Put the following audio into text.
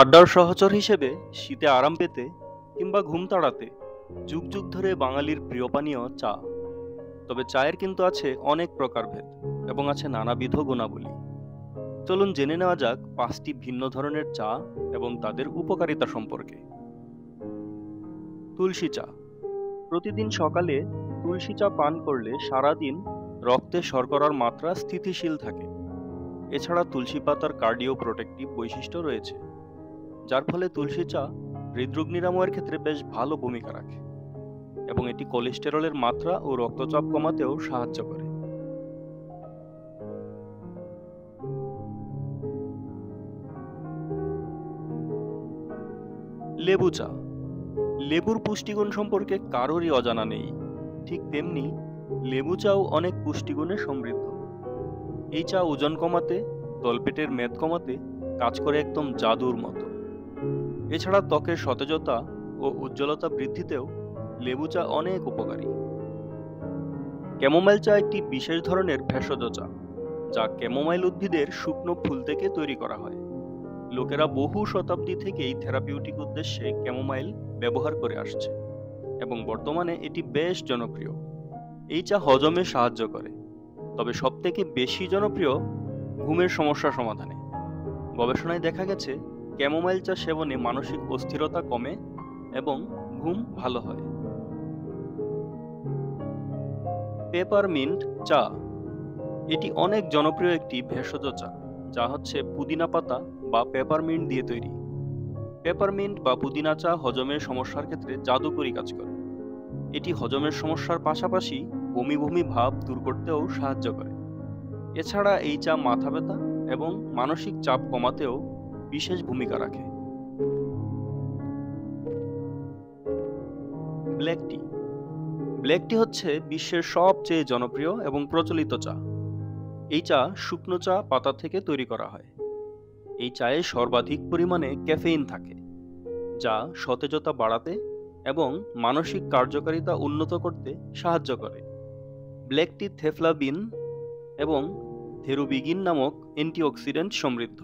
আড্ডার সহচর হিসেবে শীতে আরাম পেতে কিংবা ঘুম তাড়াতে যুগ যুগ ধরে বাঙালির প্রিয় পানীয় চা। তবে চায়ের কিন্তু আছে অনেক প্রকারভেদ এবং আছে নানাবিধ গুণাবলী। চলুন জেনে নেওয়া যাক 5টি ভিন্ন ধরনের চা এবং তাদের উপকারিতা সম্পর্কে। তুলসী চা। প্রতিদিন সকালে তুলসী চা পান করলে সারাদিন রক্তে শর্করার মাত্রা স্থিতিশীল থাকে। এছাড়া তুলসী পাতার কার্ডিও প্রোটেক্টিভ বৈশিষ্ট্য রয়েছে, যার ফলে তুলসী চা হৃদরোগ নিরাময়ের ক্ষেত্রে বেশ ভালো ভূমিকা রাখে এবং এটি কোলেস্টেরলের মাত্রা ও রক্তচাপ কমাতেও সাহায্য করে। লেবু চা। লেবুর পুষ্টিগুণ সম্পর্কে কারোরই অজানা নেই, ঠিক তেমনি লেবু চাও অনেক পুষ্টিগুণে সমৃদ্ধ। এই চা ওজন কমাতে, তলপেটের মেদ কমাতে কাজ করে একদম জাদুর মতো। এছাড়া ত্বকের সতেজতা ও উজ্জ্বলতা বৃদ্ধিতেও লেবু চা অনেক উপকারী। ক্যামোমাইল চা একটি বিশেষ ধরনের ভেষজ চা, যা ক্যামোমাইল উদ্ভিদের শুকনো ফুল থেকে তৈরি করা হয়। লোকেরা বহু শতাব্দী থেকেই থেরাপিউটিক উদ্দেশ্যে ক্যামোমাইল ব্যবহার করে আসছে এবং বর্তমানে এটি বেশ জনপ্রিয়। এই চা হজমে সাহায্য করে, তবে সবথেকে বেশি জনপ্রিয় ঘুমের সমস্যা সমাধানে। গবেষণায় দেখা গেছে ক্যামোমাইল চা সেবনে মানসিক অস্থিরতা কমে এবং ঘুম ভালো হয়। পেপারমিন্ট চা। এটি অনেক জনপ্রিয় একটি ভেষজ চা, যা হচ্ছে পুদিনা পাতা বা পেপারমিন্ট দিয়ে তৈরি। পেপারমিন্ট বা পুদিনা চা হজমের সমস্যার ক্ষেত্রে জাদুকরি কাজ করে। এটি হজমের সমস্যার পাশাপাশি বমি বমি ভাব দূর করতেও সাহায্য করে। এছাড়া এই চা মাথা ব্যথা এবং মানসিক চাপ কমাতেও বিশেষ ভূমিকা রাখে। ব্ল্যাক টি। ব্ল্যাক টি হচ্ছে বিশ্বের সবচেয়ে জনপ্রিয় এবং প্রচলিত চা। এই চা শুকনো চা পাতা থেকে তৈরি করা হয়। এই চায়ে সর্বাধিক পরিমাণে ক্যাফেইন থাকে, যা সতেজতা বাড়াতে এবং মানসিক কার্যকারিতা উন্নত করতে সাহায্য করে। ব্ল্যাক টি থেফলাবিন এবং থেরুবিগিন নামক অ্যান্টিঅক্সিডেন্ট সমৃদ্ধ।